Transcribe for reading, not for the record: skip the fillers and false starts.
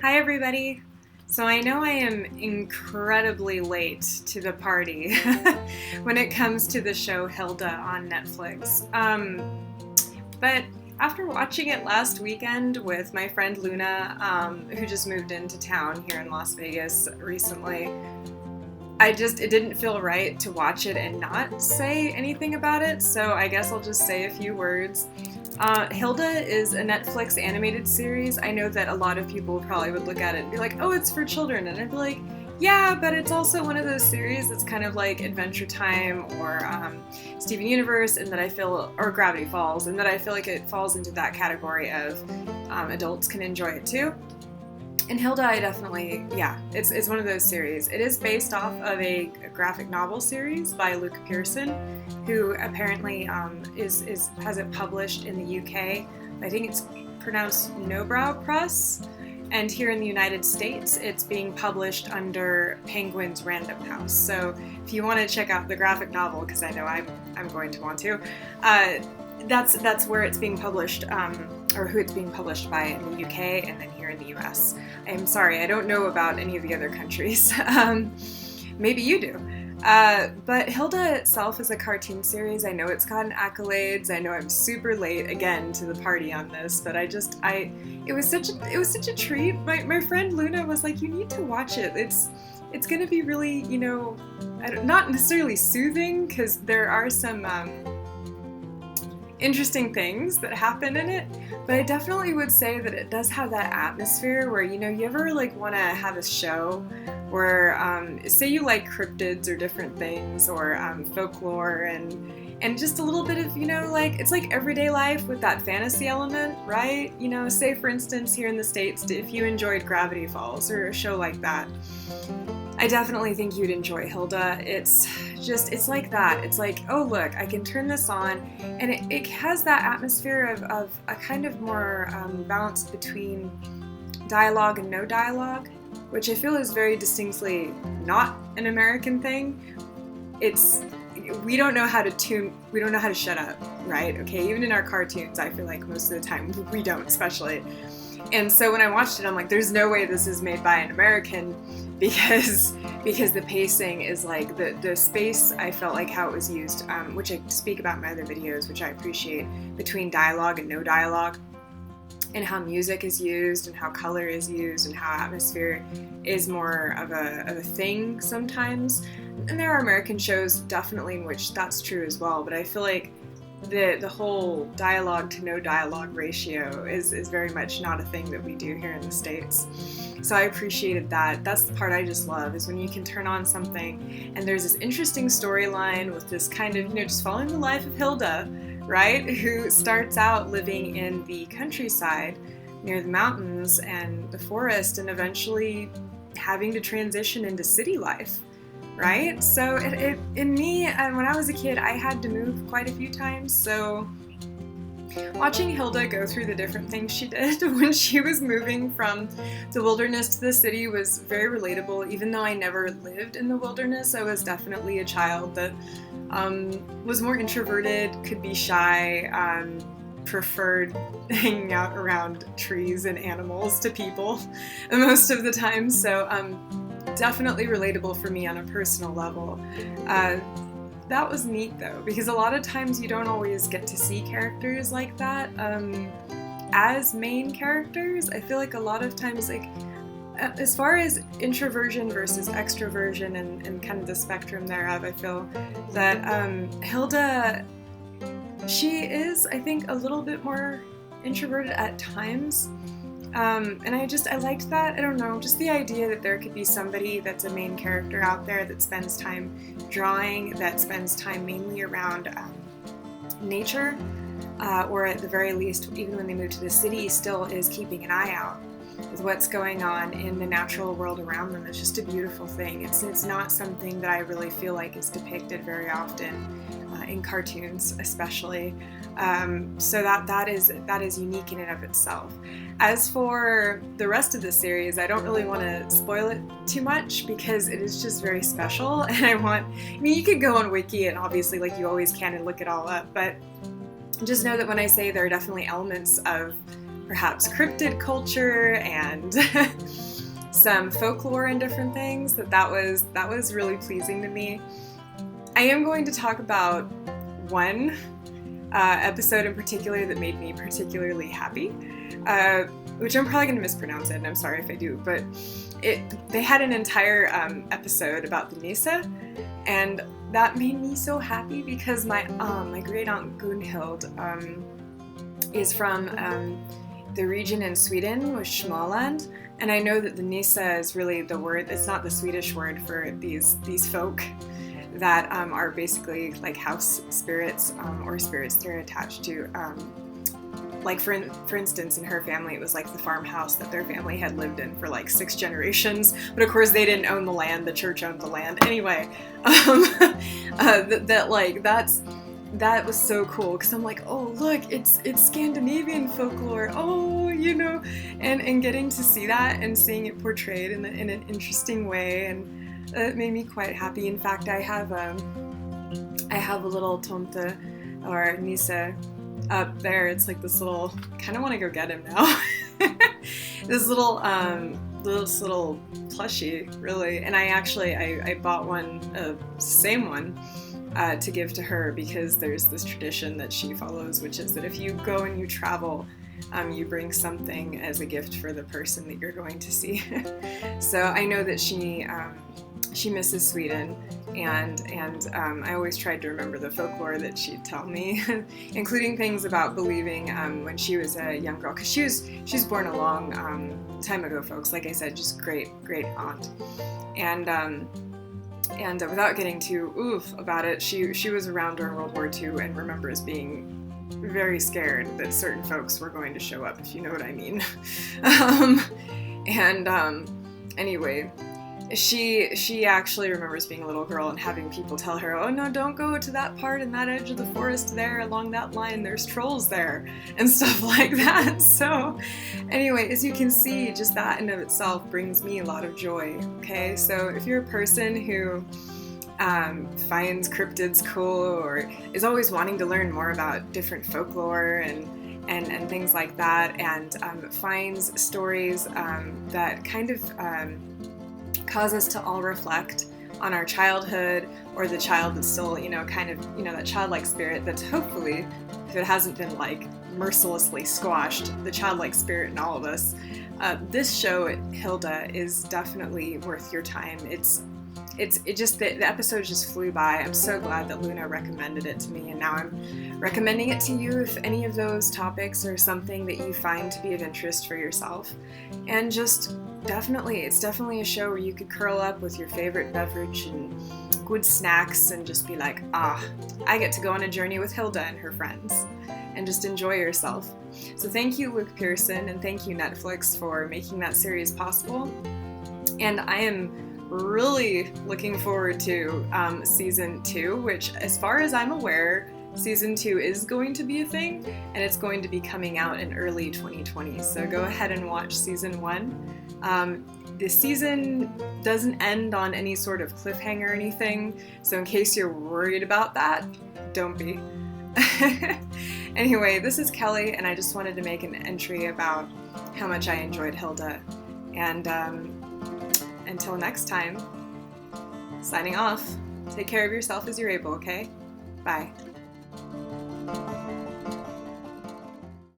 Hi, everybody. So I know I am incredibly late to the party when it comes to the show Hilda on Netflix. But after watching it last weekend with my friend Luna, who just moved into town here in Las Vegas recently, it didn't feel right to watch it and not say anything about it, so I guess I'll just say a few words. Hilda is a Netflix animated series. I know that a lot of people probably would look at it and be like, oh, it's for children, and I'd be like, yeah, but it's also one of those series that's kind of like Adventure Time or Steven Universe, and that I feel, or Gravity Falls, and that I feel like it falls into that category of adults can enjoy it too. And Hilda, I definitely, yeah, it's one of those series. It is based off of a graphic novel series by Luke Pearson, who apparently has it published in the UK. I think it's pronounced Nobrow Press. And here in the United States, it's being published under Penguin's Random House. So if you want to check out the graphic novel, because I know I'm going to want to, that's where it's being published, or who it's being published by in the UK and then here in the US. I'm sorry, I don't know about any of the other countries. Maybe you do. But Hilda itself is a cartoon series. I know it's gotten accolades. I know I'm super late again to the party on this, but it was such a treat. My friend Luna was like, you need to watch it. It's gonna be really, not necessarily soothing, because there are some interesting things that happen in it, but I definitely would say that it does have that atmosphere where, you ever like want to have a show where, say you like cryptids or different things, or folklore and just a little bit of, like, it's like everyday life with that fantasy element, right? Say for instance here in the States, if you enjoyed Gravity Falls or a show like that, I definitely think you'd enjoy Hilda. It's like that. It's like, oh look, I can turn this on, and it has that atmosphere of a kind of more balance between dialogue and no dialogue, which I feel is very distinctly not an American thing. We don't know how to shut up, right? Okay, even in our cartoons, I feel like most of the time we don't, especially. And so when I watched it, I'm like, there's no way this is made by an American, because the pacing is like the space, I felt like how it was used, which I speak about in my other videos, which I appreciate, between dialogue and no dialogue, and how music is used and how color is used and how atmosphere is more of a thing sometimes. And there are American shows definitely in which that's true as well, but I feel like the whole dialogue to no dialogue ratio is very much not a thing that we do here in the States. So I appreciated that. That's the part I just love, is when you can turn on something and there's this interesting storyline with this kind of, just following the life of Hilda, right? Who starts out living in the countryside near the mountains and the forest, and eventually having to transition into city life. Right? So in me, when I was a kid, I had to move quite a few times, so watching Hilda go through the different things she did when she was moving from the wilderness to the city was very relatable. Even though I never lived in the wilderness, I was definitely a child that was more introverted, could be shy, preferred hanging out around trees and animals to people most of the time, so definitely relatable for me on a personal level. That was neat though, because a lot of times you don't always get to see characters like that as main characters. I feel like a lot of times, like, as far as introversion versus extroversion and kind of the spectrum thereof, I feel that Hilda, she is, I think, a little bit more introverted at times. And I liked that. I don't know, just the idea that there could be somebody that's a main character out there that spends time drawing, that spends time mainly around nature, or at the very least, even when they move to the city, still is keeping an eye out with what's going on in the natural world around them. It's just a beautiful thing. It's not something that I really feel like is depicted very often in cartoons, especially. So that is unique in and of itself. As for the rest of the series, I don't really want to spoil it too much because it is just very special, and you could go on Wiki and obviously, like you always can, and look it all up, but just know that when I say there are definitely elements of perhaps cryptid culture and some folklore and different things, that was really pleasing to me. I am going to talk about one episode in particular that made me particularly happy, which I'm probably going to mispronounce it, and I'm sorry if I do, but they had an entire episode about the Nisa, and that made me so happy because my great aunt Gunhild is from the region in Sweden with Småland, and I know that the Nisa is really the word. It's not the Swedish word for these folk that are basically like house spirits or spirits they're attached to. Like for instance, in her family, it was like the farmhouse that their family had lived in for like 6 generations. But of course, they didn't own the land; the church owned the land. Anyway, that was so cool because I'm like, oh look, it's Scandinavian folklore. Oh, and getting to see that and seeing it portrayed in an interesting way, and it made me quite happy. In fact, I have a little tomte or Nisa up there. It's like this little, kind of want to go get him now. This little plushie, really. And I bought one, same one, to give to her because there's this tradition that she follows, which is that if you go and you travel, you bring something as a gift for the person that you're going to see. So I know that she misses Sweden, and I always tried to remember the folklore that she'd tell me, including things about believing when she was a young girl, because she's born a long time ago, folks. Like I said, just great aunt, and without getting too oof about it, she was around during World War II and remembers being very scared that certain folks were going to show up, if you know what I mean. Anyway, she actually remembers being a little girl and having people tell her, oh no, don't go to that part in that edge of the forest there, along that line, there's trolls there, and stuff like that. So anyway, as you can see, just that in of itself brings me a lot of joy, okay? So if you're a person who finds cryptids cool or is always wanting to learn more about different folklore and things like that, and finds stories that kind of cause us to all reflect on our childhood, or the child that's still, that childlike spirit that's hopefully, if it hasn't been like mercilessly squashed, the childlike spirit in all of us. This show, Hilda, is definitely worth your time. The episode just flew by. I'm so glad that Luna recommended it to me, and now I'm recommending it to you if any of those topics are something that you find to be of interest for yourself. And just it's definitely a show where you could curl up with your favorite beverage and good snacks and just be like, I get to go on a journey with Hilda and her friends and just enjoy yourself. So thank you, Luke Pearson, and thank you, Netflix, for making that series possible. And I am really looking forward to season 2, which, as far as I'm aware, season 2 is going to be a thing, and it's going to be coming out in early 2020. So go ahead and watch season 1. The season doesn't end on any sort of cliffhanger or anything, so in case you're worried about that, don't be. Anyway, this is Kelly, and I just wanted to make an entry about how much I enjoyed Hilda. And until next time, signing off. Take care of yourself as you're able, okay? Bye.